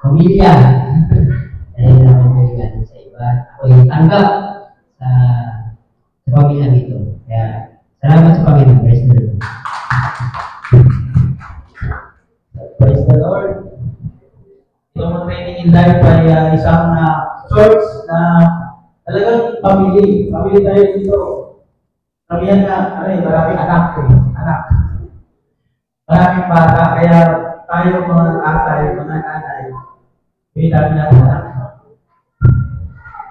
pamilya. Dahil naman kaibigan sa iba. Ako'y tanggap sa pamilya nito. Kaya, salamat sa Panginoon. Praise the Lord. Praise the Lord. Itong training in life ay isang church na talagang family. Family tayo dito. Sabihan na, maraming anak anak. Maraming bata, kaya tayo mga tatay, mga nanay, may dami natin anak.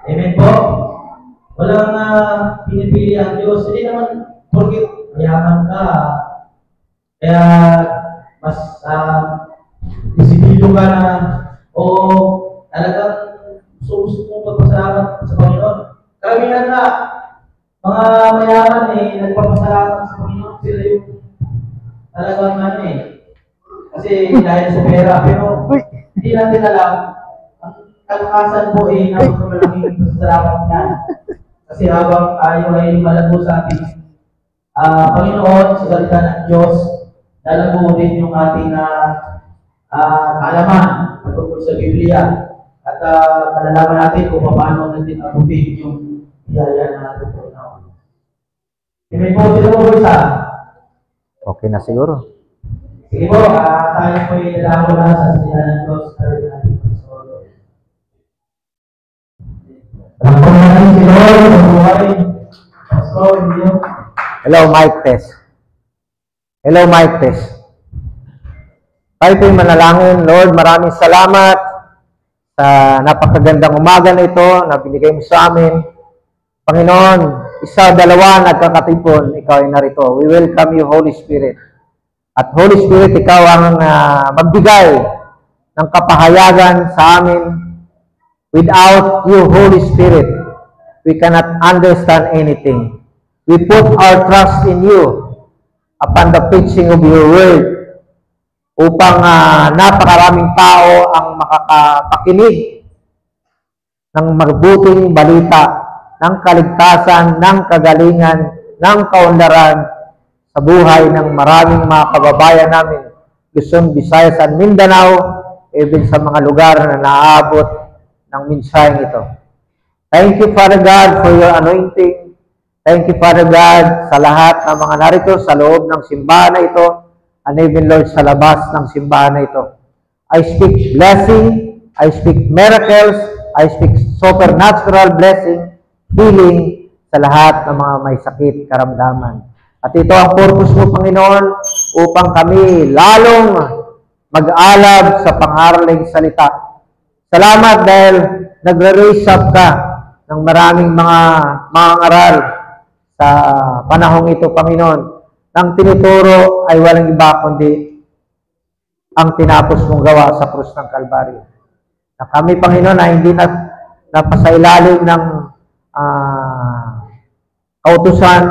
Amen po? Walang pinipili ang Diyos. Hindi naman porkit mayaman ka. Kaya mas disiplino ka na o talagang gusto mo magpasalamat sa Panginoon. Karamihan na mga mayaman nagpapasalamat sa Panginoon. Sila yung talagang kasi dahil sa pera. Pero hindi natin alam ang kalakasan po napakalaking pasalamat niya. Kasi habang tayo ay malabo sa ating Panginoon, sa salita ng Diyos, lalago din yung ating kaalaman tungkol sa Biblia. At malalaman natin kung paano natin abutin yung biyaya natin po. Amen po, sila po isa. Okay na siguro. Sige po, tayo po ay lalago na sa salita ng Diyos. Hello, mic test. Hello, mic test. Tayo po'y manalangin. Lord, maraming salamat sa napakagandang umaga na ito na binigay mo sa amin. Panginoon, isa, dalawa, nagkakatipon, ikaw ay narito. We welcome you, Holy Spirit. At Holy Spirit, ikaw ang magbigay ng kapahayagan sa amin. Without you, Holy Spirit, we cannot understand anything. We put our trust in you upon the preaching of your word upang napakaraming tao ang makakapakinig ng mabuting balita, ng kaligtasan, ng kagalingan, ng kaunlaran sa buhay ng maraming mga kababayan namin, Luzon, Visayas, and Mindanao, even sa mga lugar na naaabot ng mensaheng ito. Thank you, Father God, for your anointing. Thank you, Father God, sa lahat ng mga narito sa loob ng simbahan na ito, and even, Lord, sa labas ng simbahan na ito. I speak blessing, I speak miracles, I speak supernatural blessing, healing sa lahat ng mga may sakit, karamdaman. At ito ang purpose mo, Panginoon, upang kami lalong mag-alab sa pangaraling salita. Salamat dahil nagre-raise up ka ng maraming mga mangaral sa panahong ito, Panginoon. Nang tinuturo ay walang iba kundi ang tinapos mong gawa sa krus ng Kalbaryo. Na kami, Panginoon, ay hindi napasailalim ng kautusan,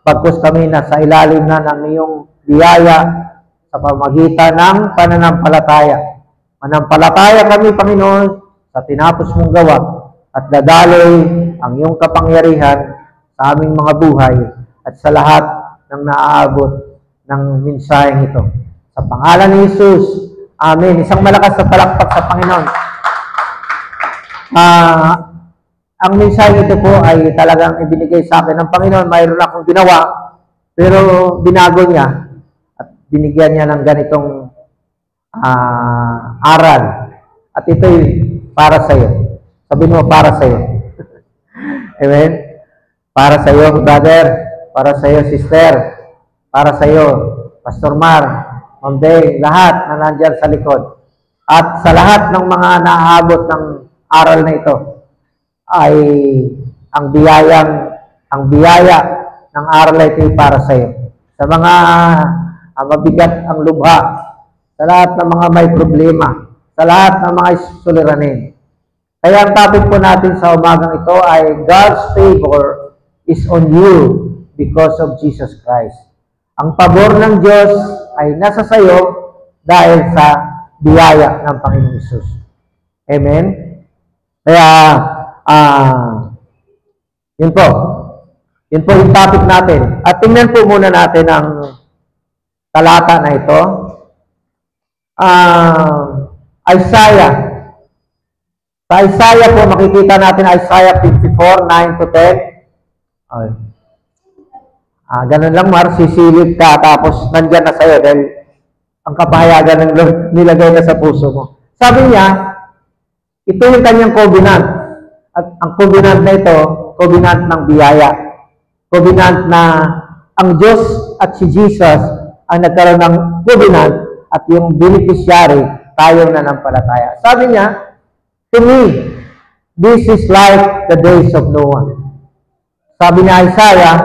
pagkus kami nasa ilalim na ng iyong biyaya sa pamagitan ng pananampalataya. Manampalataya kami, Panginoon, sa tinapos mong gawa at dadaloy ang iyong kapangyarihan sa aming mga buhay at sa lahat ng naaabot ng mensaheng ito. Sa pangalan ni Jesus, Amen. Isang malakas na palakpak sa Panginoon. Ang mensaheng ito po ay talagang ibinigay sa akin ng Panginoon. Mayroon akong ginawa, pero binago niya at binigyan niya ng ganitong aral. At ito'y para sa iyo. Sabihin mo, para sa iyo. Amen? Para sa iyo, brother. Para sa iyo, sister. Para sa iyo, Pastor Mar, Ma'am Deng, lahat na nandyan sa likod. At sa lahat ng mga naaabot ng aral na ito, ay ang biyaya ng aral na ito ay para sa iyo. Sa mga mabigat ang lubha, sa lahat ng mga may problema, sa lahat ng mga suliranin. Kaya ang topic po natin sa umagang ito ay God's favor is on you because of Jesus Christ. Ang pabor ng Diyos ay nasa sayo dahil sa biyaya ng Panginoong Hesus. Amen? Kaya, yun po. Yun po yung topic natin. At tingnan po muna natin ang talata na ito. Isaiah Sa Isaiah po, makikita natin Isaiah 54, 9 to 10. Okay. Ganun lang, Mar, sisilip ka, tapos nandyan na sa'yo dahil ang kapahayagan ng Lord nilagay na sa puso mo. Sabi niya, ito yung kanyang covenant. At ang covenant na ito, covenant ng biyaya. Covenant na ang Diyos at si Jesus ang nagkaroon ng covenant at yung beneficiary, tayo na nanampalataya. Sabi niya, to me, this is like the days of Noah. Sabi ni Isaiah,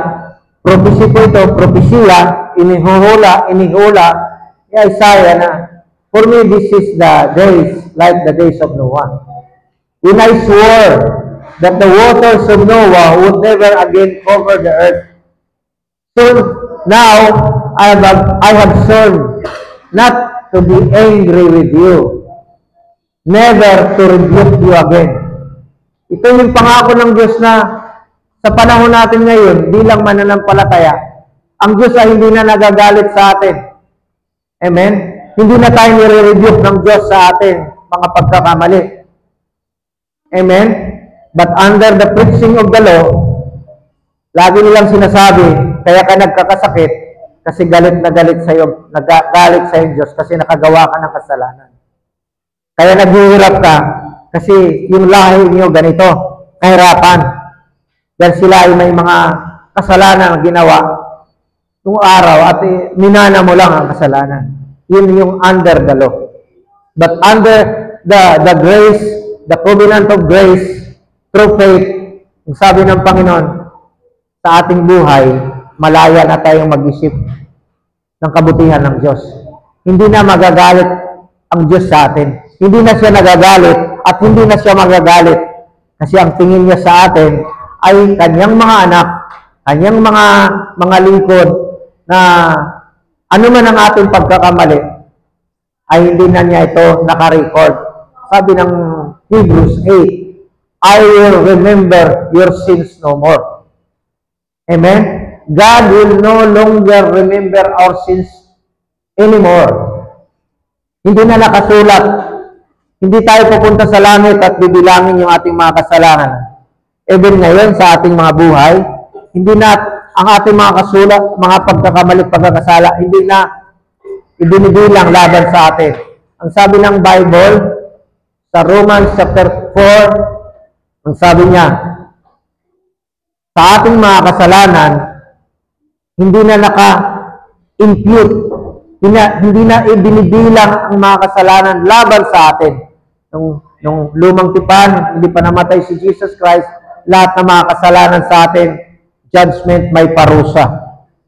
prophecy po ito, propesya, inihula ni Isaiah na, for me, this is the days like the days of Noah. When I swore that the waters of Noah would never again cover the earth. So now, I have sworn not to be angry with you, never to rebuke you again. Ito yung pangako ng Diyos na sa panahon natin ngayon, bilang mananampalataya, ang Diyos ay hindi na nagagalit sa atin. Amen? Hindi na tayo nire-rebuke ng Diyos sa atin, mga pagkakamali. Amen? But under the preaching of the law, lagi nilang sinasabi, kaya ka nagkakasakit, kasi galit na galit sa iyo, nagagalit sa iyo Diyos, kasi nakagawa ka ng kasalanan. Kaya naghihirap ka, kasi yung lahi niyo ganito, kahirapan. Dahil sila ay may mga kasalanan na ginawa noong araw at minana mo lang ang kasalanan. Yun yung under the law. But under the grace, the covenant of grace, through faith, ang sabi ng Panginoon, sa ating buhay, malaya na tayong mag-isip ng kabutihan ng Diyos. Hindi na magagalit ang Diyos sa atin. Hindi na siya nagagalit at hindi na siya magagalit. Kasi ang tingin niya sa atin ay kanyang mga anak, kanyang mga lingkod na ano man ang ating pagkakamali, ay hindi na niya ito nakarecord. Sabi ng Hebrews 8, I will remember your sins no more. Amen? God will no longer remember our sins anymore. Hindi na nakasulat. Hindi tayo pupunta sa langit at bibilangin yung ating mga kasalanan. Even ngayon sa ating mga buhay, hindi na ang ating mga kasulat, mga pagkakamali, pagkakasala, hindi na ibinibilang laban sa atin. Ang sabi ng Bible, sa Romans chapter 4, ang sabi niya, sa ating mga kasalanan, hindi na naka-impute, hindi na ibinibilang ang mga kasalanan laban sa atin. Nung lumang tipan, hindi pa namatay si Jesus Christ, lahat ng mga kasalanan sa atin, judgment, may parusa,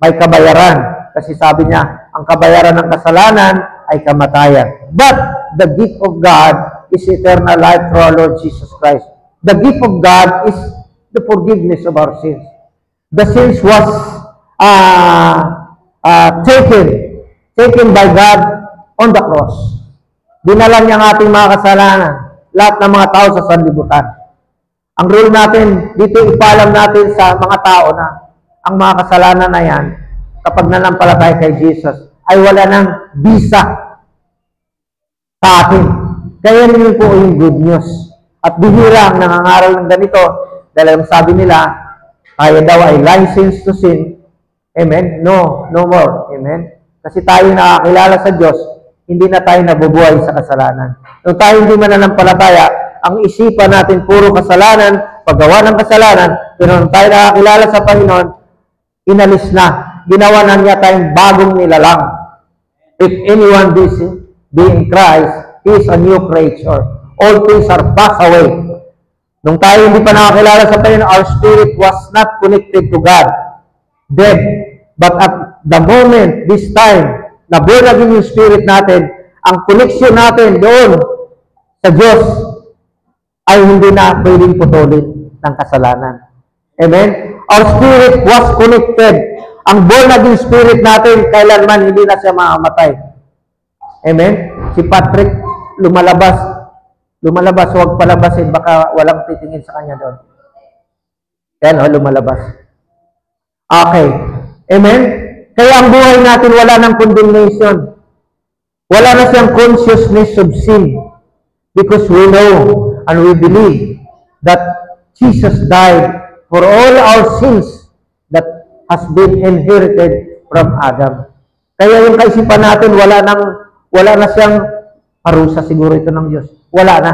may kabayaran. Kasi sabi niya, ang kabayaran ng kasalanan ay kamatayan. But the gift of God is eternal life through our Lord Jesus Christ. The gift of God is the forgiveness of our sins. The sins was taken by God on the cross. Dinala niya ang ating mga kasalanan, lahat ng mga tao sa sanlibutan. Ang rule natin, dito ipalam natin sa mga tao na ang mga kasalanan na yan, kapag nanampalataya kay Jesus, ay wala ng visa sa atin. Kaya yun po yung good news. At bihira ang nangangaral ng ganito, dahil ang sabi nila, tayo daw ay license to sin. Amen? No more. Amen? Kasi tayo nakakilala sa Diyos, hindi na tayo nabubuhay sa kasalanan. Nung tayo hindi mananampalataya, ang isipan natin puro kasalanan, paggawa ng kasalanan, pero nung tayo nakakilala sa Panginoon, inalis na. Ginawa na niya tayong bagong nilalang. If anyone be in Christ, he is a new creature. All things are passed away. Nung tayo hindi pa nakakilala sa Panginoon, our spirit was not connected to God. Dead. But at the moment, this time, na born again yung spirit natin, ang connection natin doon sa Diyos ay hindi na pwedeng putulin ng kasalanan. Amen? Our spirit was connected. Ang born again spirit natin, kailanman hindi na siya mamamatay. Amen? Si Patrick, lumalabas, huwag palabasin, baka walang titingin sa kanya doon. Yan, lumalabas. Okay. Amen? Kaya ang buhay natin wala ng condemnation. Wala na siyang consciousness of sin. Because we know and we believe that Jesus died for all our sins that has been inherited from Adam. Kaya yung kaisipan natin, wala na siyang parusa siguro ito ng Diyos. Wala na.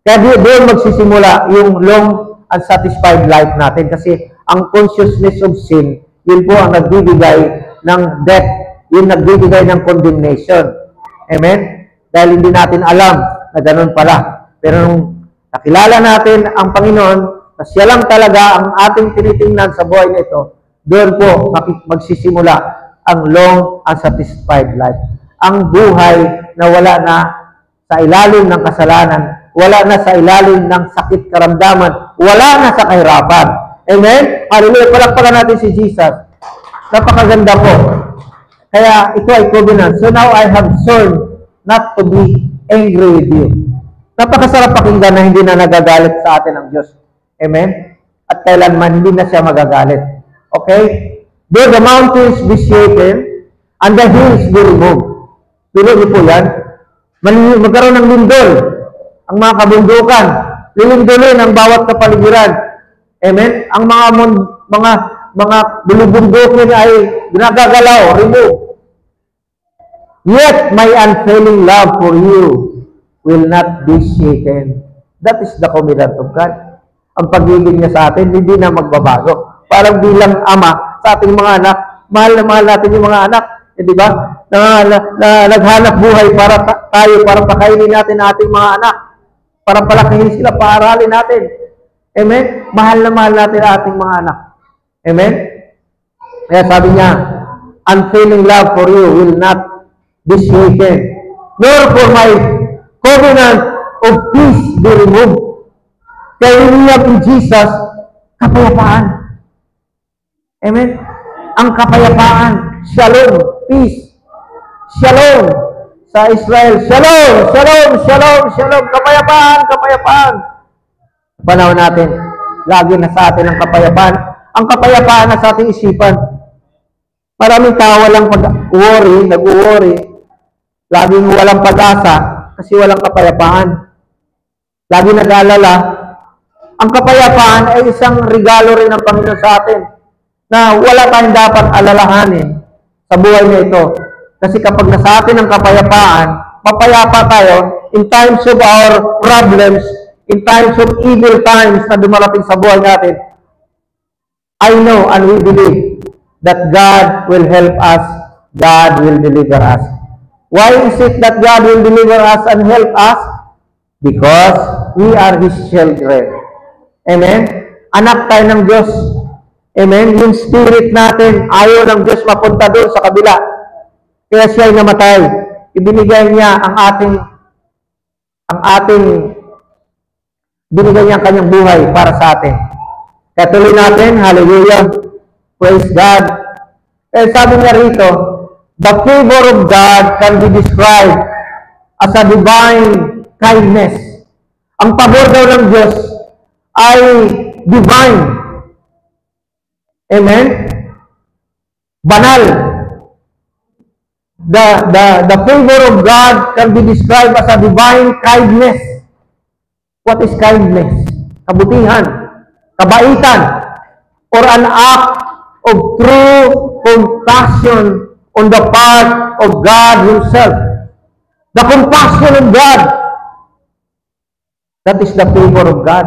Kaya doon magsisimula yung long and satisfied life natin kasi ang consciousness of sin, yun po ang nagbibigay ng death, yun nagbibigay ng condemnation. Amen? Dahil hindi natin alam na ganun pala. Pero nung nakilala natin ang Panginoon, na siya lang talaga ang ating tinitingnan sa buhay na ito, doon po magsisimula ang long and satisfied life. Ang buhay na wala na sa ilalim ng kasalanan, wala na sa ilalim ng sakit karamdaman, wala na sa kahirapan. Amen? Hallelujah. Palakpakan natin si Jesus. Napakaganda po. Kaya ito ay covenant. So now I have sworn not to be angry with you. Napakasarap pakinggan na hindi na nagagalit sa atin ang Diyos. Amen? At kailanman hindi na siya magagalit. Okay? Though the mountains be shaken and the hills be removed. Tuloy niyo po yan. Magkaroon ng lindol ang mga kabundukan. Lilindolin ang bawat kapaligiran. Amen? Ang mga bulubundukin ay ginagagalaw, remove. Yet my unfailing love for you will not be shaken. That is the covenant of God. Ang pag-ibig niya sa atin, hindi na magbabago. Parang bilang ama sa ating mga anak, mahal na mahal natin yung mga anak. Eh, di ba? Na naghanap buhay para tayo, para pakainin natin ating mga anak. Para palakihin sila, paaralin natin. Amen? Mahal na mahal natin ating mga anak. Amen? Kaya sabi niya, unfailing love for you will not be shaken, nor for my covenant of peace be removed. Kaya we have in Jesus, kapayapaan. Amen? Ang kapayapaan, shalom, peace, shalom sa Israel. Shalom, shalom, shalom, shalom, kapayapaan, kapayapaan. Panahon natin, lagi na sa atin ang kapayapaan. Ang kapayapaan na sa ating isipan. Maraming tao walang pag-worry, nag-worry, laging walang pag-asa kasi walang kapayapaan. Lagi nag-aalala. Ang kapayapaan ay isang regalo rin ng Panginoon sa atin na wala tayong dapat alalahanin sa buhay na ito. Kasi kapag nasa atin ang kapayapaan, mapayapa tayo in times of our problems, in times of evil times na dumarating sa buhay natin. I know and we believe that God will help us, God will deliver us. Why is it that God will deliver us and help us? Because we are His children. Amen? Anak tayo ng Diyos. Amen? Yung spirit natin, ayaw ng Diyos mapunta doon sa kabila. Kaya siya ay namatay. Ibinigay niya binigay niya ang kanyang buhay para sa atin. Kaya tuloy natin, hallelujah, praise God. Eh sabi niya rito, the favor of God can be described as a divine kindness. Ang pabor daw ng Diyos ay divine. Amen? Banal. The favor of God can be described as a divine kindness. What is kindness? Kabutihan, kabaitan, or an act of true compassion on the part of God Himself. The compassion of God. That is the favor of God.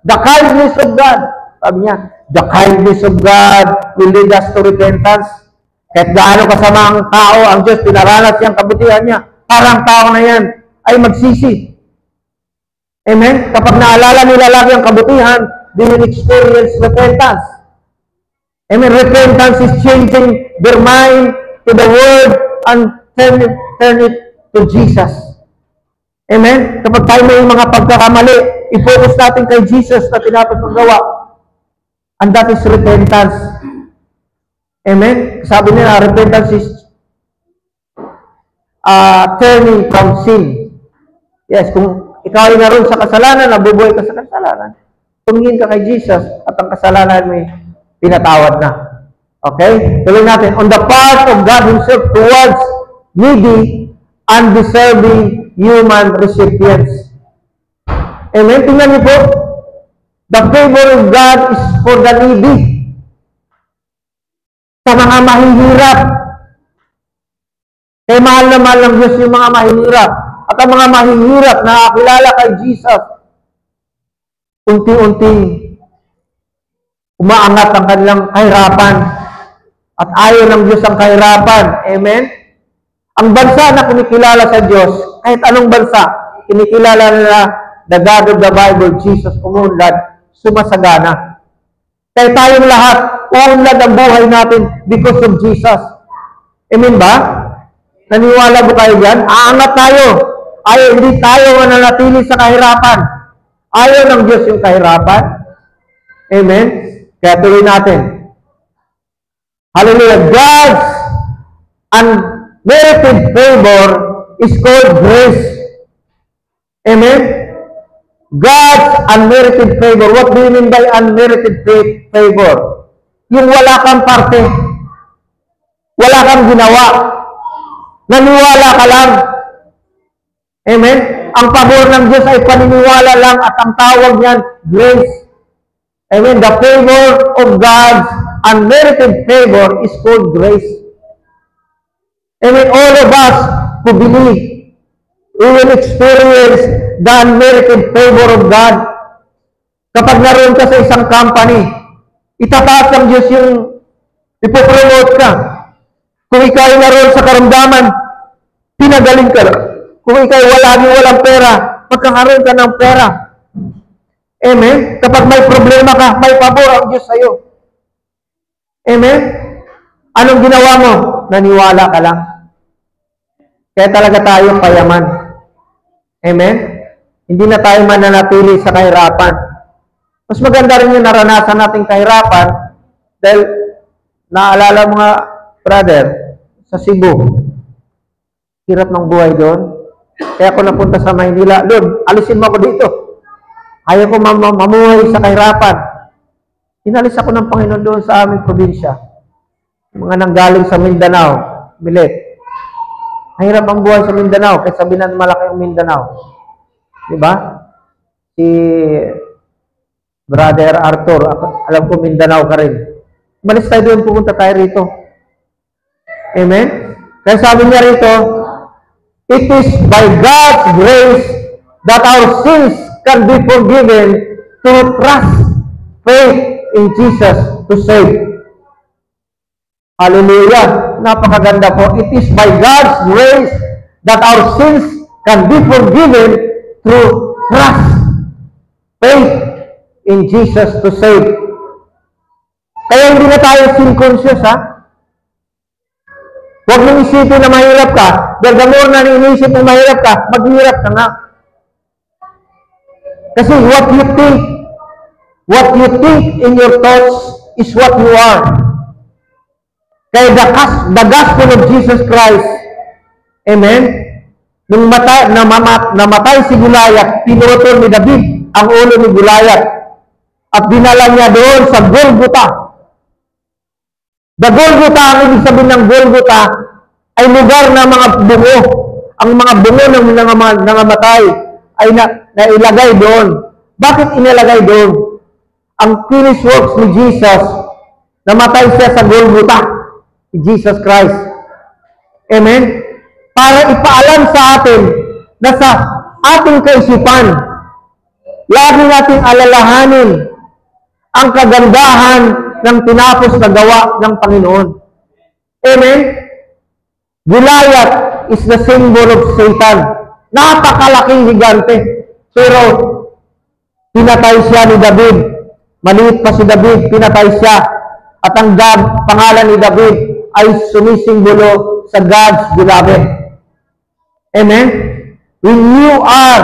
The kindness of God. Sabi niya, the kindness of God will lead us to repentance. Kahit gaano kasama ang tao, ang Diyos, pinaranas niyang kabutihan niya, parang tao na yan ay magsisi. Amen? Kapag naalala nila lagi ang kabutihan, they will experience repentance. Amen? Repentance is changing their mind to the Word and turn it to Jesus. Amen? Kapag tayo may mga pagkakamali, i-focus natin kay Jesus na pinapagawa. And that is repentance. Amen? Sabi nila, repentance is turning from sin. Yes, kung ikaw ay naroon sa kasalanan, nabubuhay ka sa kasalanan, tumingin ka kay Jesus at ang kasalanan mo pinatawad na. Okay? Tuloy natin, on the part of God Himself towards needy, undeserving human recipients. Amen? Tingnan niyo po. The favor of God is for the needy. Sa mga mahihirap. Kaya mahal na mahal ng Diyos yung mga mahihirap. At ang mga mahihirap na nakakilala kay Jesus, unti-unting umaangat ang kanilang kahirapan. At ayaw ng Diyos ang kahirapan. Amen? Ang bansa na kinikilala sa Diyos, kahit anong bansa, kinikilala nila the God of the Bible, Jesus, umunlad, sumasagana. Kaya tayong lahat, uunlad ang buhay natin because of Jesus. Amen ba? Naniwala mo kayo dyan? Aangat tayo. Ayaw, hindi tayo mananatili sa kahirapan. Ayaw ng Diyos yung kahirapan. Amen? Kaya tuloy natin. Hallelujah. God's unmerited favor is called grace. Amen? God's unmerited favor. What do you mean by unmerited favor? Yung wala kang parte. Wala kang ginawa. Naniwala ka lang. Amen? Ang pabor ng Diyos ay paniniwala lang at ang tawag niyan, grace. Amen? The favor of God's unmerited favor is called grace. Amen? All of us who believe, we will experience the unmerited favor of God. Kapag naroon ka sa isang company, itataas ng Diyos yung ipopromote ka. Kung ikaw ay naroon sa karamdaman, pinagaling ka. Kung ikaw walang pera, magkakaroon ka ng pera. Amen? Kapag may problema ka, may pabor ang Diyos sa'yo. Amen? Anong ginawa mo? Naniwala ka lang. Kaya talaga tayo payaman. Amen? Hindi na tayo mananatili sa kahirapan. Mas maganda rin yung naranasan nating kahirapan dahil naalala mga brother, sa Cebu, hirap ng buhay doon. Kaya ako napunta sa Maynila, Lord, alisin mo ako dito. Ayaw ko mamuhay sa kahirapan. Inalis ako ng Panginoon doon sa aming probinsya. Mga nanggaling sa Mindanao, Milet. Mahirap ang buhay sa Mindanao, kaya sabihin na malaki ang Mindanao. Diba? Si Brother Arthur, alam ko Mindanao ka rin. Malis tayo doon, pupunta tayo rito. Amen? Kaya sabi niya rito, it is by God's grace that our sins can be forgiven through trust, faith in Jesus to save. Hallelujah! Napakaganda po. It is by God's grace that our sins can be forgiven through trust, faith in Jesus to save. Kaya hindi na tayo sin conscious, ha? Huwag mong isipin na mahirap ka. Dahil the more na iniisip mong mahirap ka, maghirap ka nga. Kasi what you think in your thoughts is what you are. Kaya the gospel of Jesus Christ, amen? Nung namatay si Goliath, pinutol ni David ang ulo ni Goliath at dinala niya doon sa Golgotha. The Golgotha, ang ibig sabihin ng Golgotha, ay lugar na mga bungo. Ang mga bungo ng nangamatay ay nailagay doon. Bakit inilagay doon? Ang finished works ni Jesus, namatay siya sa Golgotha, ni Jesus Christ. Amen? Para ipaalam sa atin na sa ating kaisipan, lagi nating alalahanin ang kagandahan ng tinapos na gawa ng Panginoon. Amen? Goliath is the symbol of Satan. Napakalaking higante. Pero, pinatay siya ni David. Maliit pa si David, pinatay siya. At ang pangalan ni David ay sumisimbolo sa God's beloved. Amen? When you are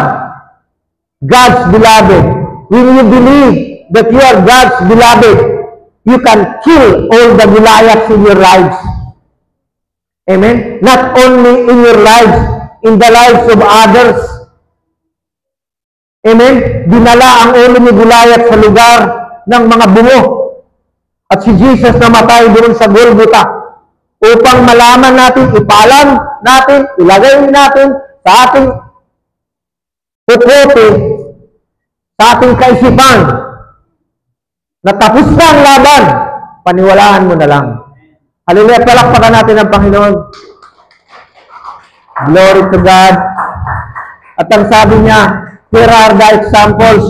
God's beloved, when you believe that you are God's beloved, you can kill all the Goliaths in your lives. Amen? Not only in your lives, in the lives of others. Amen? Dinala ang ulo ni Goliath sa lugar ng mga bungo. At si Jesus namatay doon sa Golgotha upang malaman natin, ipalam natin, ilagay natin sa ating pupote sa ating kaisipan, natapos na ang laban, paniwalaan mo na lang. Hallelujah, palakpakan natin ang Panginoon. Glory to God. At ang sabi niya, here are the examples.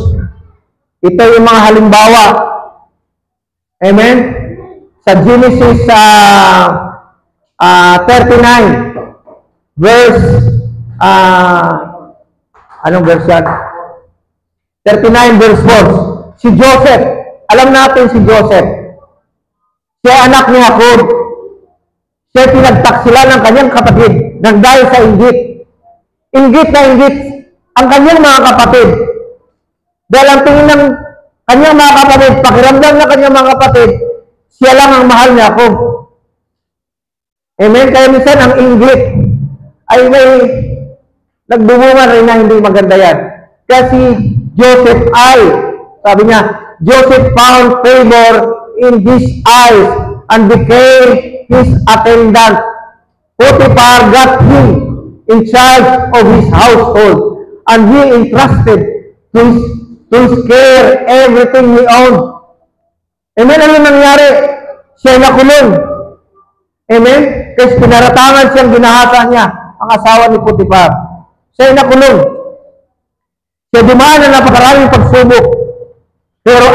Ito yung mga halimbawa. Amen? Sa Genesis 39, verse, anong verse yan? 39 verse 4. Si Joseph, alam natin si Joseph. Siya anak ni Jacob. Siya pinagtaksila ng kanyang kapatid nang dahil sa inggit. Inggit na inggit ang kanyang mga kapatid. Dahil ang tingin ng kanyang mga kapatid, pakiramdam ng kanyang mga kapatid, siya lang ang mahal ni Jacob. Amen? Kaya minsan ang inggit ay may nagbubunga rin na hindi maganda yan. Kasi Joseph ay, sabi niya, Joseph found favor in his eyes and became his attendant. Potiphar got him in charge of his household and he entrusted to his care everything he owned. Amen? Ano nangyari? Siya nakulong. Amen? Kasi pinaratangan siyang ginahasa niya, ang asawa ni Potiphar. Siya nakulong. Siya dumaan na napakaraming pagsubok. Pero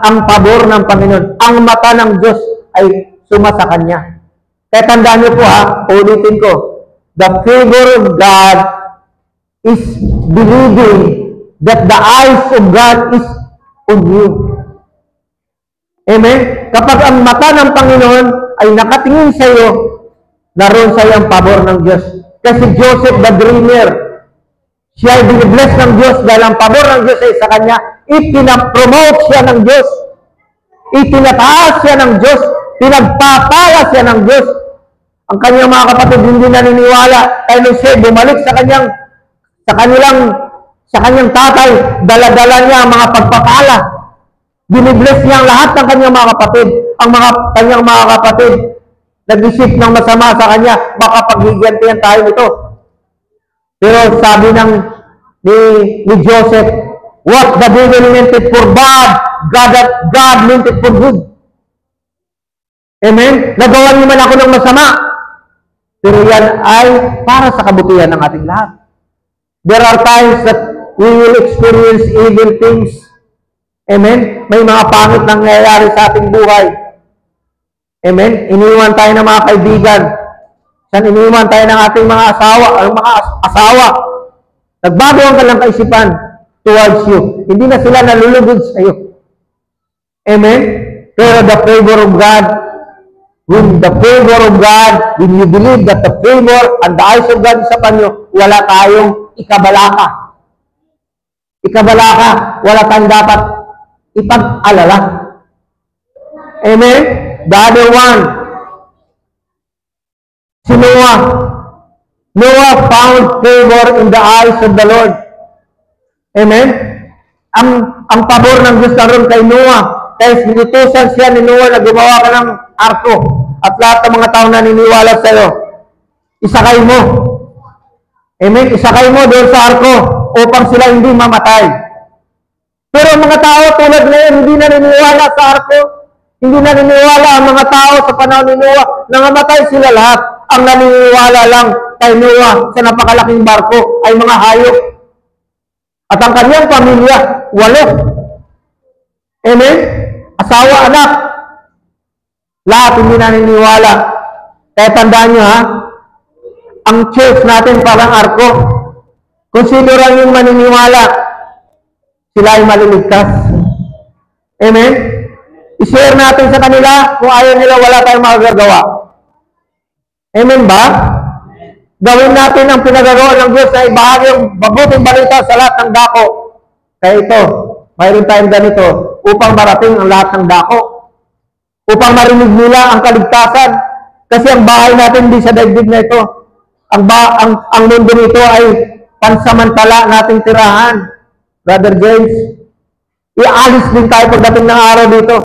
ang pabor ng Panginoon, ang mata ng Diyos ay suma sa Kanya. Kaya tandaan niyo po ha, ulitin ko, the favor of God is believing that the eyes of God is on you. Amen? Kapag ang mata ng Panginoon ay nakatingin sa iyo, naroon sa iyo ang pabor ng Diyos. Kasi Joseph the dreamer, siya ay binibless ng Diyos dahil ang pabor ng Diyos ay sa kanya. Ipinapromote siya ng Diyos. Itinataas siya ng Diyos. Pinagpapala siya ng Diyos. Ang kanyang mga kapatid hindi naniniwala. Kaya nung siya bumalik sa kanyang tatay, dala-dala niya ang mga pagpapala. Binibless niya ang lahat ng kanyang mga kapatid. Kanyang mga kapatid, nag-isip ng masama sa kanya, baka paghigantihan tayo nito. Pero sabi ni Joseph, what the devil meant it for bad, God meant it for good. Amen? Nagawa niyo man ako ng masama, pero yan ay para sa kabutihan ng ating lahat. There are times that we will experience evil things. Amen? May mga pangit na nangyayari sa ating buhay. Amen? Iniwan tayo ng mga kaibigan. San iniwan tayo ng ating mga asawa. Nagbago ang kanilang kaisipan towards you. Hindi na sila nalulugod sa iyo. Amen? Pero the favor of God, when you believe that the favor and the eyes of God is upon you, wala tayong ikabalaka. Wala tayong dapat ipag-alala. Amen? The other one, si Noah. Noah found favor in the eyes of the Lord. Amen? Ang pabor ng Diyos naroon kay Noah. Kaya sinutusan siya ni Noah na gumawa ka ng arko. At lahat ng mga tao na naniniwala sa iyo, isakay mo. Amen? Isakay mo doon sa arko upang sila hindi mamatay. Pero ang mga tao tulad ngayon, hindi naniniwala sa arko. Hindi naniniwala ang mga tao sa panahon ni Noah. Nangamatay sila lahat. Ang naniniwala lang kay Noah sa napakalaking barko ay mga hayop. At ang kanyang pamilya, 8. Amen? Asawa, anak. Lahat hindi naniniwala. Kaya tandaan nyo ha, ang church natin parang arko. Kung sino lang yung maniniwala, sila ay maliligtas. Amen? I-share natin sa kanila, kung ayaw nila, wala tayong magagawa. Amen ba? Gawin natin ang pinagagawa ng Diyos na ibahagi ang mabuting balita sa lahat ng dako. Kaya ito, mayroon tayong ganito, upang marating ang lahat ng dako. Upang marinig nila ang kaligtasan. Kasi ang bahay natin hindi sa daigdig na ito. Ang mundo nito ay pansamantala nating tirahan. Brother James, ialis din tayo pagdating ng araw dito.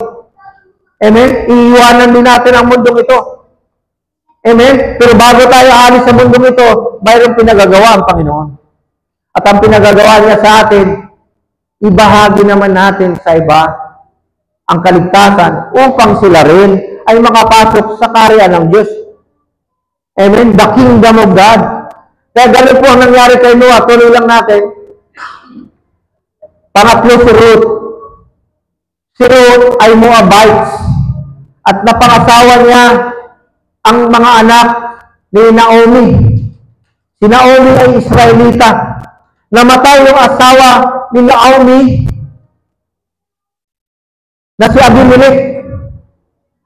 Amen? Iiwanan din natin ang mundong ito. Amen? Pero bago tayo alis sa mundong ito, mayroong pinagagawa ang Panginoon. At ang pinagagawa niya sa atin, ibahagi naman natin sa iba ang kaligtasan upang sila rin ay makapasok sa karya ng Diyos. Amen? The kingdom of God. Kaya ganun po ang nangyari kay Noah. Tuloy lang natin. Pangatlo si Ruth. Si Ruth ay Moabites. At napangasawa niya ang mga anak ni Naomi. Si Naomi ay Israelita. Namatay yung asawa ni Naomi na si Abimelech.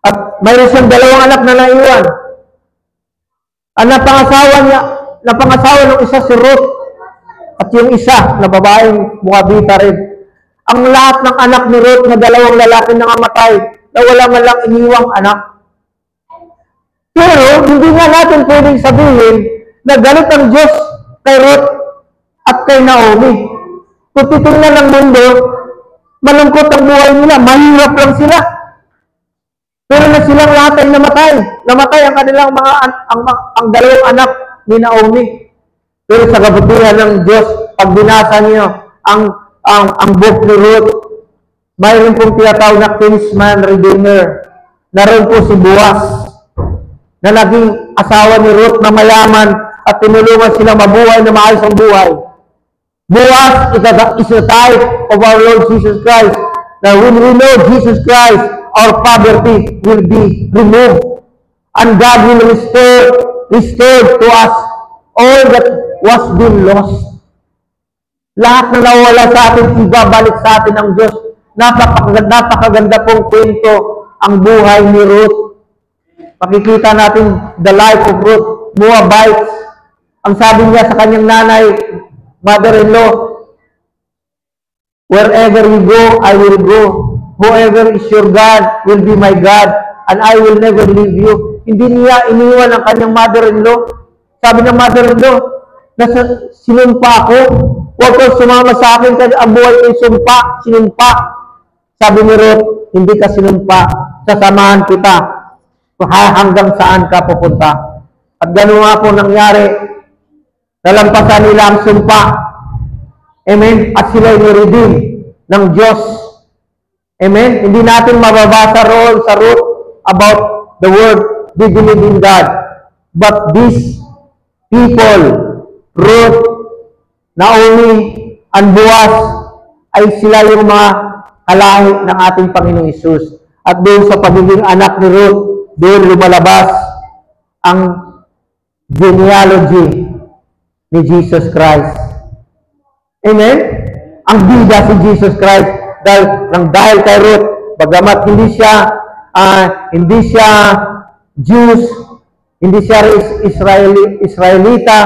At mayroon siyang dalawang anak na naiwan. Ang napangasawa ng isa si Ruth at yung isa na babaeng Moabita rin. Ang lahat ng anak ni Ruth na dalawang lalaki na namatay na wala man lang iniwang anak. Pero hindi nga natin pwedeng sabihin na galit ang Diyos kay Ruth at kay Naomi. Kung titingnan ng mundo, malungkot ang buhay nila, mahirap lang sila. Pero na silang lahat ay namatay. Namatay ang kanilang ang dalawang anak ni Naomi. Pero sa kabutihan ng Diyos, pag binasa niyo ang book ni Ruth, mayroon pong tinatawag na kinsman redeemer. Naroon po si Boaz, na naging asawa ni Ruth na mayaman at tinulungan silang mabuhay na maayos ang buhay. Boaz is a type of our Lord Jesus Christ. Now, when we know Jesus Christ, our poverty will be removed. And God will restore to us all that was been lost. Lahat na nawala sa atin, ibabalik sa atin ng Diyos. Napakaganda pong kwento ang buhay ni Ruth. Makikita natin the life of Ruth, Moabites. Ang sabi niya sa kanyang nanay, mother-in-law, wherever you go, I will go. Whoever is your God will be my God, and I will never leave you. Hindi niya iniwan ang kanyang mother-in-law. Sabi ng mother-in-law, sinumpa ako. Huwag kang sumama sa akin kasi ang buhay ko'y sinumpa. Sabi ni Ruth, hindi ka sinumpa. Sasamahan kita. Hanggang saan ka pupunta. At gano'n nga po nangyari. Nalampasan nila ang sumpa. Amen? At sila'y niredeem ng Diyos. Amen? Hindi natin mababasa roon sa Ruth about the word, they believe in God. But these people, Ruth, Naomi, and Boaz, ay sila yung mga kalahi ng ating Panginoong Hesus. At doon sa pagiging anak ni Ruth, doon lumalabas ang genealogy ni Jesus Christ. Amen? Ang bida si Jesus Christ dahil kay Ruth, bagamat hindi siya Jews, hindi siya Israelita,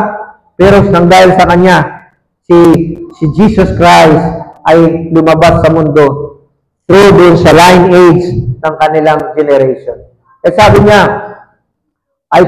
pero nang dahil sa kanya, si Jesus Christ ay lumabas sa mundo through dun sa lineage ng kanilang generation. At sabi niya, I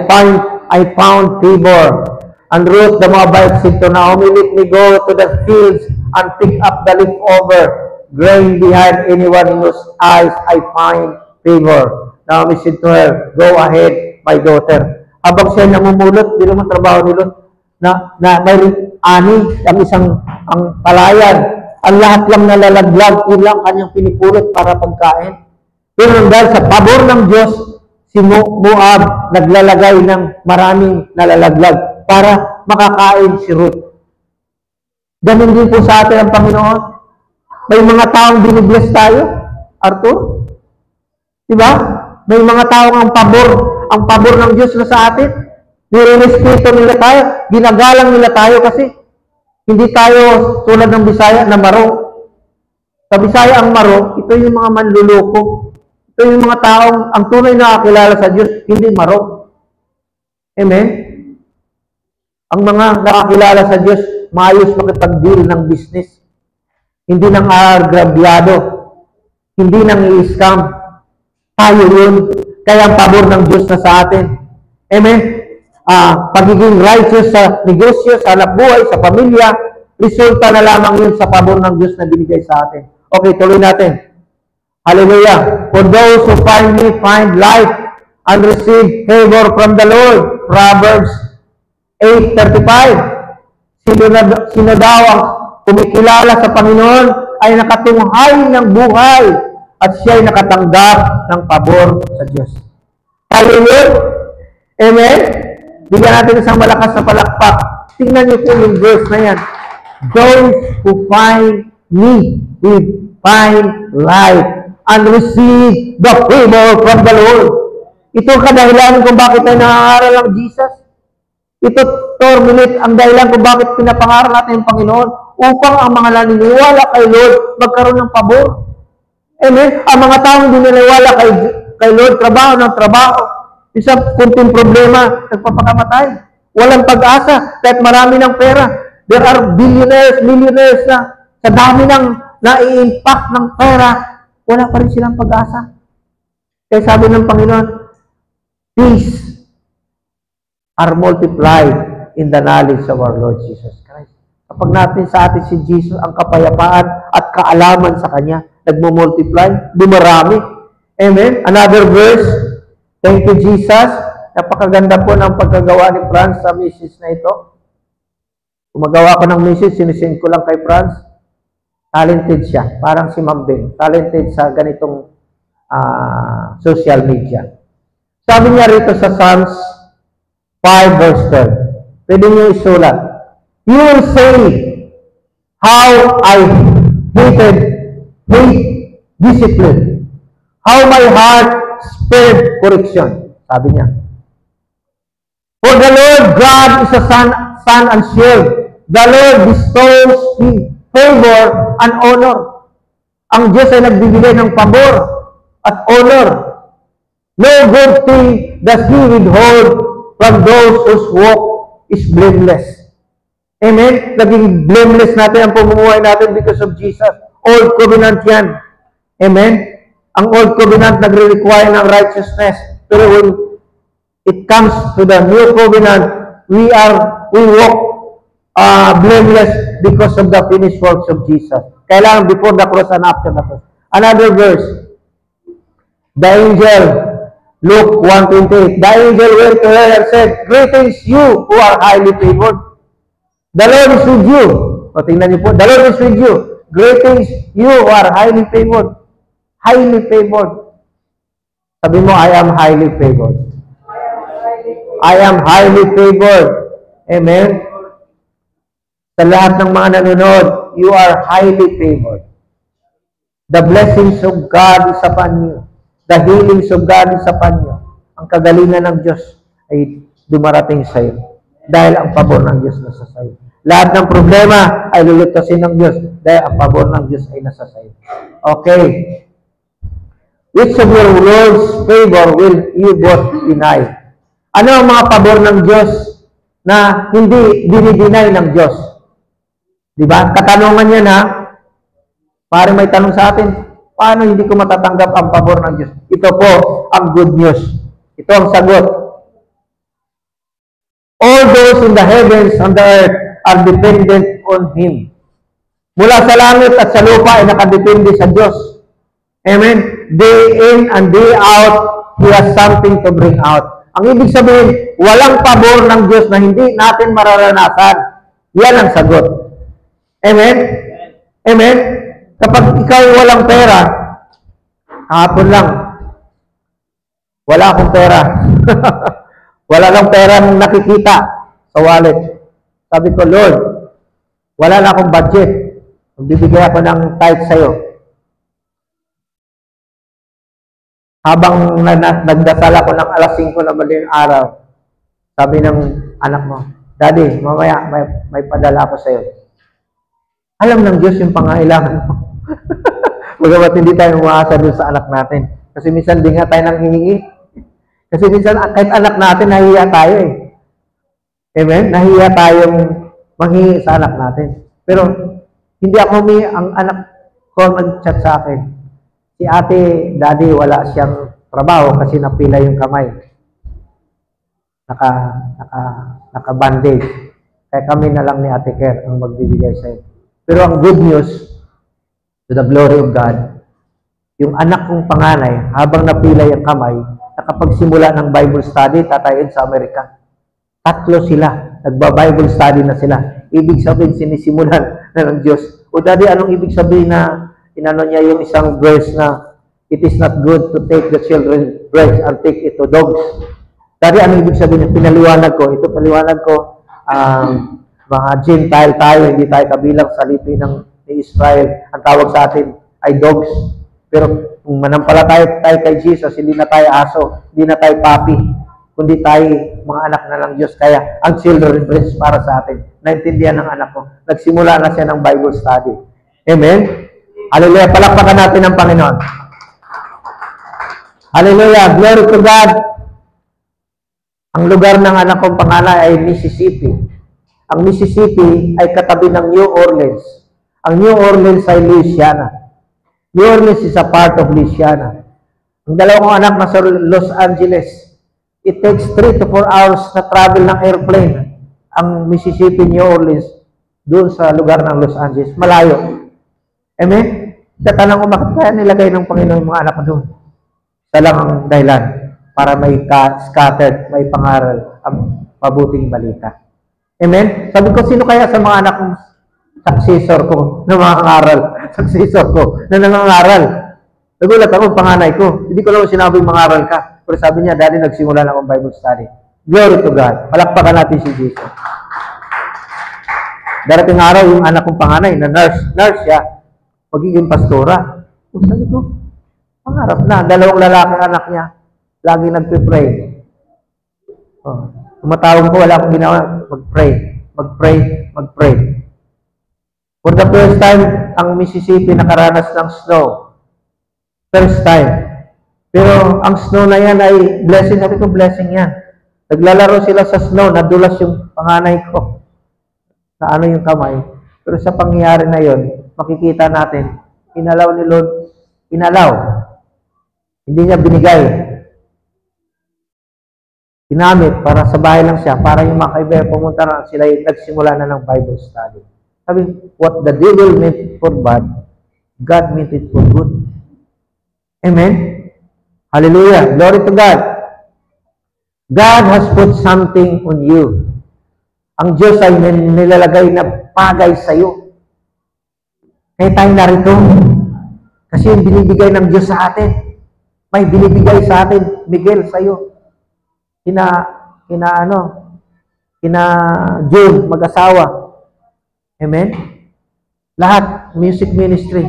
found favor. And Ruth the Moabite said to Naomi, let me go to the fields and pick up the leftover grain behind anyone in whose eyes I find favor. Naomi said to her, go ahead, my daughter. Habang siya namumulot, di naman trabaho ni Ruth, na may ani, ang palayan. Ang lahat lang nalalaglag, yun lang kanyang pinipulot para pagkain. Pero dahil sa pabor ng Diyos, si Moab naglalagay ng maraming nalalaglag para makakain si Ruth. Ganun din po sa atin ang Panginoon. May mga taong binibless tayo, Arthur. Diba? May mga taong ang pabor ng Diyos na sa atin. Nirerespeto nila tayo, ginagalang nila tayo kasi hindi tayo tulad ng Bisaya na maro. Sa Bisaya ang maro, ito yung mga manluloko. Ito yung mga taong ang tunay na nakakilala sa Diyos, hindi maro. Amen? Ang mga nakakilala sa Diyos, maayos makipag-deal ng business. Hindi nang agrabyado. Hindi nang i-scam. Tayo yun. Kaya ang pabor ng Diyos na sa atin. Amen? Pagiging righteous sa negosyo, sa hanapbuhay, sa pamilya, resulta na lamang yun sa pabor ng Diyos na binigay sa atin. Okay, tuloy natin. Hallelujah. For those who find me, find life and receive favor from the Lord. Proverbs 8:35. Sino daw ang kumikilala sa Panginoon ay nakatunghay ng buhay at siya ay nakatanggap ng pabor sa Diyos. Tayo yun? Amen? Bigyan natin isang malakas na palakpak. Tingnan niyo po yung verse na yan. Those who find me will find life and receive the favor from the Lord. Ito ang kadahilan kung bakit tayo nangangaral ng Jesus. Ito, terminate ang dahilan kung bakit pinapangaral natin yung Panginoon upang ang mga naniniwala kay Lord magkaroon ng pabor. Amen? Ang mga taong hindi naniniwala kay Lord, trabaho ng trabaho. Isang kunting problema, nagpapakamatay. Walang pag-asa, kahit marami ng pera. There are billionaires, millionaires na sa dami ng nai-impact ng pera, wala pa rin silang pag-asa. Kaya sabi ng Panginoon, peace are multiplied in the knowledge of our Lord Jesus Christ. Kapag natin sa atin si Jesus ang kapayapaan at kaalaman sa Kanya, nagmo-multiply, dumarami. Amen? Another verse, thank you Jesus. Napakaganda po ng pagkagawa ni Franz sa misis na ito. Gumagawa ko ng misis, sinisend ko lang kay Franz. Talented siya, parang si Ma'am Bing. Talented sa ganitong social media. Sabi niya rito sa Psalms 5 verse 12. Pwede niyo isulat. You will say, how I hate discipline. How my heart spared correction. Sabi niya. For the Lord God is a sun and shield. The Lord bestows favor and honor. Ang Diyos ay nagbibigay ng pabor at honor. No good thing does He withhold from those whose walk is blameless. Amen? Naging blameless natin ang pamumuhay natin because of Jesus. Old covenant yan. Amen? Ang old covenant nagre-require ng righteousness. Pero when it comes to the new covenant, we walk blameless because of the finished works of Jesus. Kailangan before the cross and after the cross. Another verse. The angel, Luke 1:28. The angel went to her and said, greetings you who are highly favored. The Lord is with you. O tingnan niyo po, the Lord is with you. Greetings you who are highly favored. Highly favored. Sabi mo, I am highly favored. I am highly favored. Amen? Sa lahat ng mga nanonood, you are highly favored. The blessings of God is upon you. The healings of God is upon you. Ang kagalingan ng Diyos ay dumarating sa iyo. Dahil ang pabor ng Diyos nasa sa iyo. Lahat ng problema ay lulutasin ng Diyos dahil ang pabor ng Diyos ay nasa sa iyo. Okay. Which of your Lord's favor will you both deny? Ano ang mga pabor ng Diyos na hindi dinideny ng Diyos? Diba? Katanungan yan ha. Parang may tanong sa atin, paano hindi ko matatanggap ang pabor ng Diyos? Ito po ang good news. Ito ang sagot. All those in the heavens and the earth are dependent on Him. Mula sa langit at sa lupa ay nakadepende sa Diyos. Amen? Day in and day out, He has something to bring out. Ang ibig sabihin, walang pabor ng Diyos na hindi natin mararanasan. Yan ang sagot. Amen? Amen? Kapag ikaw walang pera, kahapon lang, wala akong pera. Wala lang pera nakikita sa wallet. Sabi ko, Lord, wala na akong budget. Magbibigay ako ng tithe sa'yo. Habang nagdasal ako ng alas 5 na madaling araw, sabi ng anak mo, Daddy, mamaya may padala ako sa'yo. Alam ng Diyos yung pangailangan mo. Bagamat hindi tayo umaasa doon sa anak natin. Kasi minsan di nga tayo nang hihingi. Kasi minsan kahit anak natin, nahiya tayo eh. Amen? Nahiya tayong manghingi sa anak natin. Pero hindi ako ang anak ko nag-chat sa akin. Si ate, daddy, wala siyang trabaho kasi napila yung kamay. Naka-bandage. Kaya kami na lang ni Ate Ker ang magbibigay sa'yo. Pero ang good news, to the glory of God, yung anak kong panganay, habang napila yung kamay, nakapagsimula ng Bible study, tatayin sa Amerika. 3 sila. Nagba-Bible study na sila. Ibig sabihin, sinisimulan na ng Diyos O Daddy, anong ibig sabihin na inano niya yung isang verse na it is not good to take the children's bread and take it to dogs. Daddy, anong ibig sabihin niya? Pinaliwanag ko. Ito, paliwanag ko, mga Gentile tayo, hindi tayo kabilang sa lipi ni Israel. Ang tawag sa atin ay dogs. Pero kung manampalataya tayo kay Jesus, hindi na tayo aso, hindi na tayo papi, kundi tayo mga anak na ng Diyos. Kaya ang children bread para sa atin. Naintindihan ng anak ko. Nagsimula na siya ng Bible study. Amen? Hallelujah. Palakpakan natin ang Panginoon. Hallelujah. Glory to God. Ang lugar ng anak kong pangalan ay Mississippi. Ang Mississippi ay katabi ng New Orleans. Ang New Orleans ay Louisiana. New Orleans is a part of Louisiana. Ang dalawang anak na sa Los Angeles, it takes 3 to 4 hours na travel ng airplane. Ang Mississippi, New Orleans, doon sa lugar ng Los Angeles. Malayo. Amen? Tatanong ko, bakit kaya nilagay ng Panginoon yung mga anak ko doon? Ito lang ang dahilan para may scattered, may pangaral ang mabuting balita. Amen? Sabi ko, sino kaya sa mga anak kong successor ko na mga aral? Successor ko na nangangaral. Nagulat ako, panganay ko. Hindi ko naman sinabi mangaral ka. Pero sabi niya, Daddy, nagsimula na akong Bible study. Glory to God. Palakpakan natin si Jesus. Darating araw, yung anak kong panganay na nurse siya, magiging pastora. Sabi ko, pangarap na. Dalawang lalaki anak niya. Lagi nagpe-pray. Tumatawag ko, wala akong ginawa. Mag-pray. For the first time, ang Mississippi nakaranas ng snow. First time. Pero ang snow na yan ay blessing. Sabi ko, blessing yan. Naglalaro sila sa snow. Nadulas yung panganay ko. Na ano yung kamay. Pero sa pangyayari na yon, makikita natin, inalaw ni Lord. Inalaw. Hindi niya binigay. Ginamit para sa bahay lang siya. Para yung mga kaibigan pumunta na sila, nagsimula na ng Bible study. Sabi, what the devil meant for bad, God meant it for good. Amen? Hallelujah. Glory to God. God has put something on you. Ang Diyos ay nilalagay na pagay sa iyo. Kaya tayo narito. Kasi yung binibigay ng Diyos sa atin. May binibigay sa atin, Miguel, sa iyo. Kina June, mag-asawa. Amen? Lahat, music ministry,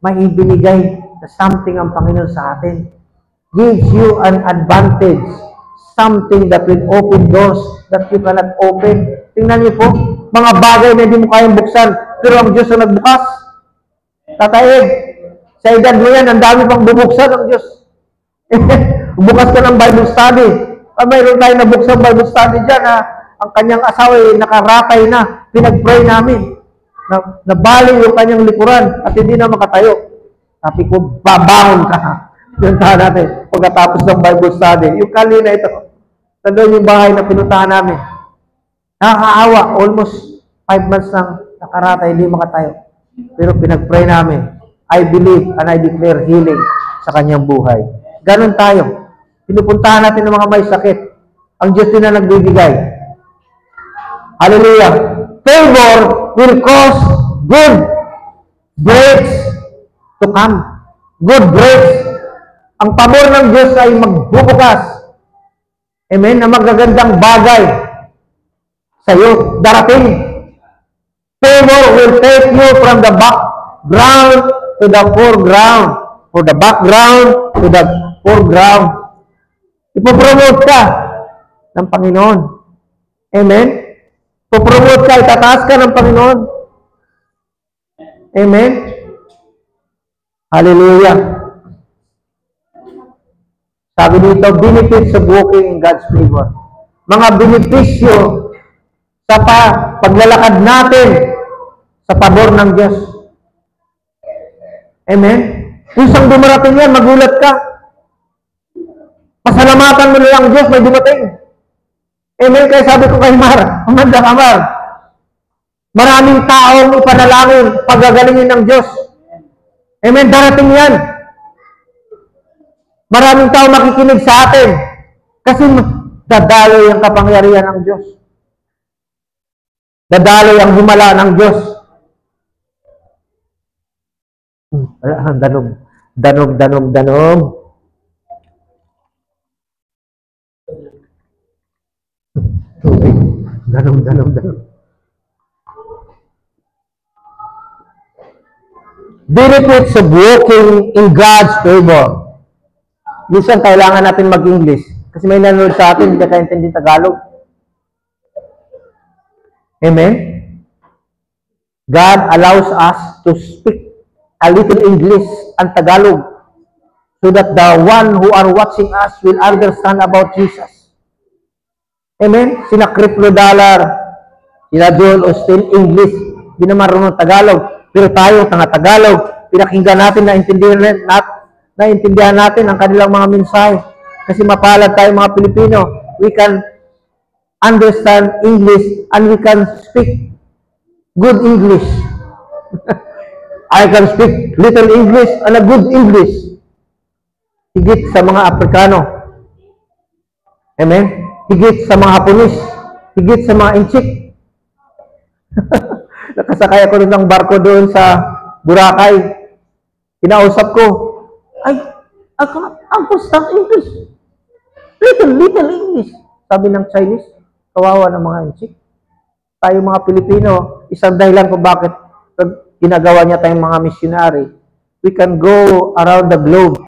may ibinigay na something ang Panginoon sa atin. Gives you an advantage. Something that will open doors that you cannot open. Tingnan niyo po, mga bagay na hindi mo kayang buksan, pero ang Diyos ang nagbukas. Tataig, sa edad mo yan, ang dami pang bubuksan ang Diyos. Bukas ka ng Bible study. Mayroon tayo nabuksan Bible study dyan na ang kanyang asawa ay nakaratay na. Pinag-pray namin. Nabali yung kanyang likuran at hindi na makatayo. Sabi ko, babangon ka. Pinuntahan natin. Pagkatapos ng Bible study. Yung kalina ito. Nandun yung bahay na pinuntahan namin. Nakakaawa. Almost 5 months nang nakaratay, hindi makatayo. Pero pinag-pray namin. I believe and I declare healing sa kanyang buhay. Ganon tayo. Pinupuntahan natin ng mga may sakit. Ang Diyos din na nagbibigay. Hallelujah. Favor will cause good breaks to come. Good breaks. Ang pabor ng Diyos ay magbubukas. Amen? Na magagandang bagay sa iyo. Darating. Favor will take you from the background to the foreground. Or the background to the foreground. Ipopromote ka ng Panginoon. Amen? Ipopromote ka, itataas ka ng Panginoon. Amen? Hallelujah. Sabi dito, benefits of walking in God's favor. Mga benepisyo sa paglalakad natin sa pabor ng Diyos. Amen? Kung saan dumarating yan, magulat ka. Pasalamatan mo nilang Diyos, may dumating. Amen? Kaya sabi ko kay Mar, Amanda Kamar, maraming taong ipanalangin, pagagalingin ng Diyos. Amen? Darating yan. Maraming tao makikinig sa atin. Kasi dadaloy ang kapangyarihan ng Diyos. Dadaloy ang himala ng Diyos. Danog. Danog, danog, danog. Tubig. Danog, danog, danog. Benefits of walking in God's favor. Minsan kailangan natin mag-English kasi may nanonood sa atin, hindi kaintindi Tagalog. Amen? God allows us to speak a little English and Tagalog so that the one who are watching us will understand about Jesus. Amen? Sina Criplo Dollar, sina Joel Austin, English, hindi na marunong Tagalog. Pero tayo, Tagalog, pinakinggan natin, naintindihan natin ang kanilang mga mensahe. Kasi mapalad tayo mga Pilipino. We can understand English and we can speak good English. I can speak little English and a good English. Higit sa mga Afrikano. Amen? Higit sa mga Haponis. Higit sa mga Inchik. Nakasakay ako ng barko doon sa Boracay. Kinausap ko, I cannot understand English. Little English. Sabi ng Chinese, kawawa ng mga Inchik. Tayo mga Pilipino, isang dahilan kung bakit ginagawa niya tayong mga missionary. We can go around the globe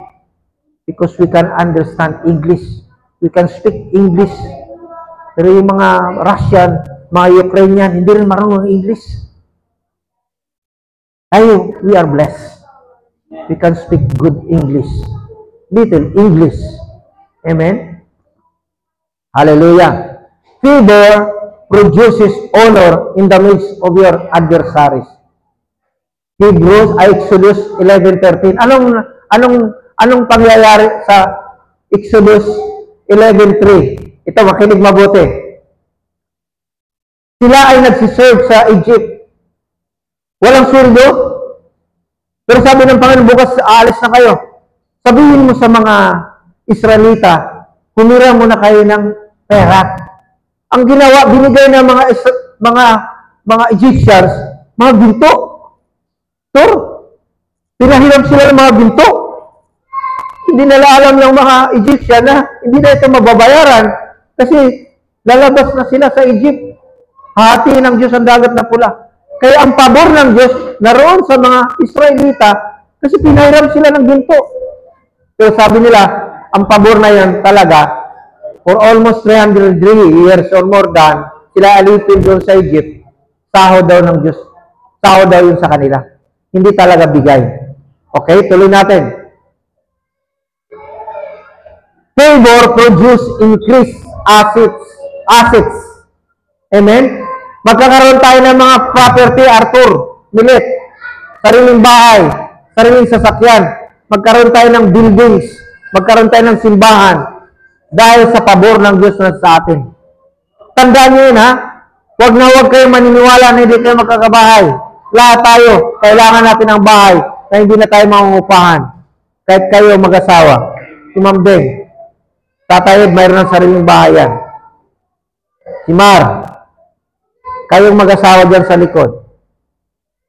because we can understand English. We can speak English. Pero yung mga Russian, mga Ukrainian, hindi rin marunong English. Tayo, we are blessed. We can speak good English. Little English. Amen? Hallelujah. Favor produces honor in the midst of your adversaries. Exodus 11:13. Anong pangyayari sa Exodus 11:3? Ito, makinig mabuti. Sila ay nagsiserve sa Egypt. Walang sweldo. Pero sabi ng Panginoon, bukas aalis na kayo. Sabihin mo sa mga Israelita, humira mo na kayo ng pera. Ang ginawa, binigay ng mga Egyptians, mga ginto. Sir, pinahiram sila ng mga ginto. Hindi nila alam ng mga Egyptian na hindi na ito mababayaran kasi lalabas na sila sa Egypt. Hati ng Diyos ang dagat na pula. Kaya ang pabor ng Diyos naroon sa mga Israelita kasi pinahiram sila ng ginto. Pero sabi nila, ang pabor na yan talaga, for almost 300 years or more than, sila alipin doon sa Egypt, sahod daw ng Diyos. Sahod daw yun sa kanila. Hindi talaga bigay. Okay, tuloy natin. Favor produce increased assets. Amen? Magkakaroon tayo ng mga property, Arthur, Milet, sariling bahay, sariling sasakyan, magkaroon tayo ng buildings, magkaroon tayo ng simbahan, dahil sa pabor ng Diyos na sa atin. Tandaan niyo yun, ha? Huwag na huwag kayo maniniwala na hindi kayo magkakabahay. Lahat tayo, kailangan natin ng bahay na hindi na tayo mangungupahan. Kahit kayo mag-asawa. Si Ma'am Beng, tatayod, mayroon ng sariling bahay yan. Si Mar, kayong mag-asawa dyan sa likod.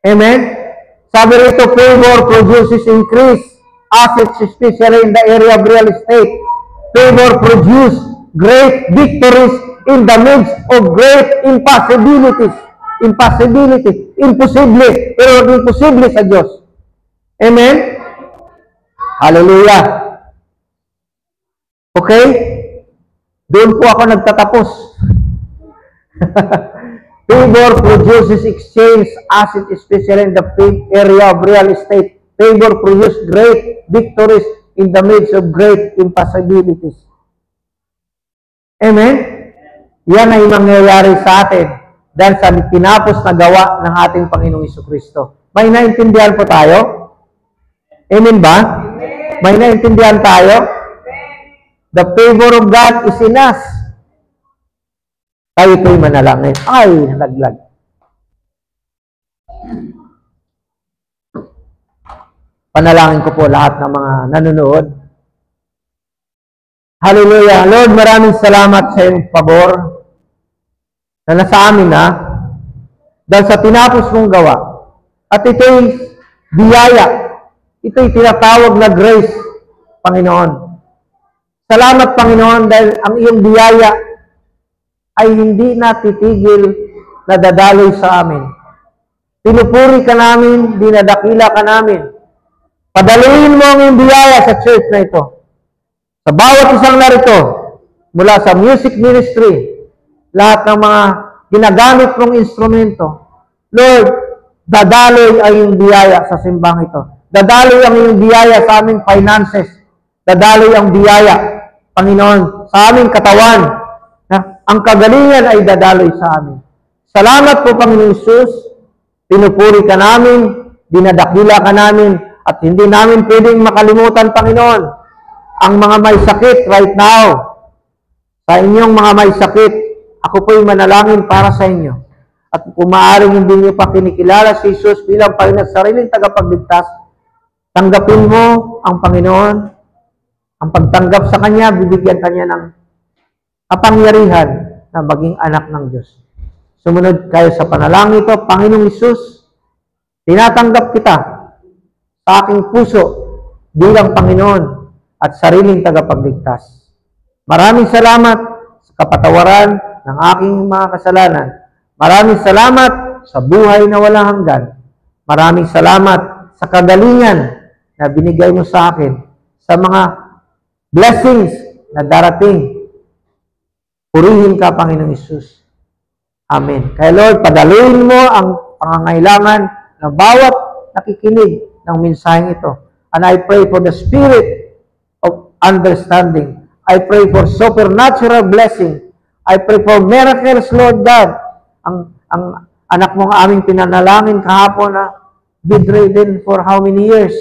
Amen? Sabi rito, favor produces increased assets, especially in the area of real estate. Favor produce great victories in the midst of great impossibilities. Imposible. Pero imposible sa Diyos. Amen? Hallelujah. Okay? Doon po ako nagtatapos. Favor produces exchange assets, especially in the area of real estate. Favor produces great victories in the midst of great impossibilities. Amen? Yan ay mangyayari sa atin dahil sa tinapos na gawa ng ating Panginoong Jesucristo. May naintindihan po tayo? Amen ba? Amen. May naintindihan tayo? Amen. The favor of God is in us. Tayo ito'y manalangin. Ay, nalaglag. Panalangin ko po lahat ng mga nanonood. Hallelujah. Lord, maraming salamat sa iyong pabor na nasa amin na dahil sa tinapos mong gawa. At ito'y biyaya Ito'y tinatawag na grace, Panginoon. Salamat, Panginoon, dahil ang iyong biyaya ay hindi natitigil na dadaloy sa amin. Pinupuri ka namin, dinadakila ka namin. Padaluin mo ang iyong biyaya sa church na ito. Sa bawat isang narito, mula sa music ministry, lahat ng mga ginagamit mong instrumento, Lord, dadaloy ang iyong biyaya sa simbang ito. Dadaloy ang iyong biyaya sa aming finances. Dadaloy ang biyaya, Panginoon, sa aming katawan. Na ang kagalingan ay dadaloy sa amin. Salamat po, Panginoon Isus. Pinupuri ka namin, dinadakila ka namin, at hindi namin pwedeng makalimutan, Panginoon, ang mga may sakit right now. Sa inyong mga may sakit, ako po'y manalangin para sa inyo. At kung maaaring hindi niyo pa kinikilala si Jesus bilang Panginoon at sariling tagapagligtas, tanggapin mo ang Panginoon. Ang pagtanggap sa Kanya, bibigyan Kanya ng kapangyarihan na maging anak ng Diyos. Sumunod kayo sa panalangin ito, Panginoong Isus, tinatanggap kita sa aking puso bilang Panginoon at sariling tagapagligtas. Maraming salamat sa kapatawaran ng aking mga kasalanan. Maraming salamat sa buhay na walang hanggan. Maraming salamat sa kagalingan na binigay mo sa akin, sa mga blessings na darating. Purihin ka, Panginoong Isus. Amen. Kaya Lord, padaluin mo ang pangangailangan ng bawat nakikinig ng mensaheng ito. And I pray for the spirit of understanding. I pray for supernatural blessing. I pray for miracles, Lord God. Ang anak mong aming pinanalangin kahapon na bedridden for how many years?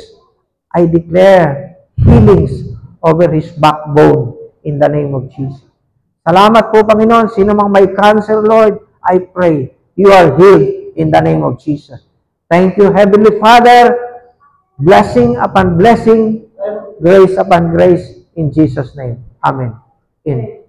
I declare healings over his backbone in the name of Jesus. Salamat po, Panginoon. Sino mang may cancer, Lord, I pray you are healed in the name of Jesus. Thank you, Heavenly Father. Blessing upon blessing, grace upon grace, in Jesus' name. Amen. Amen.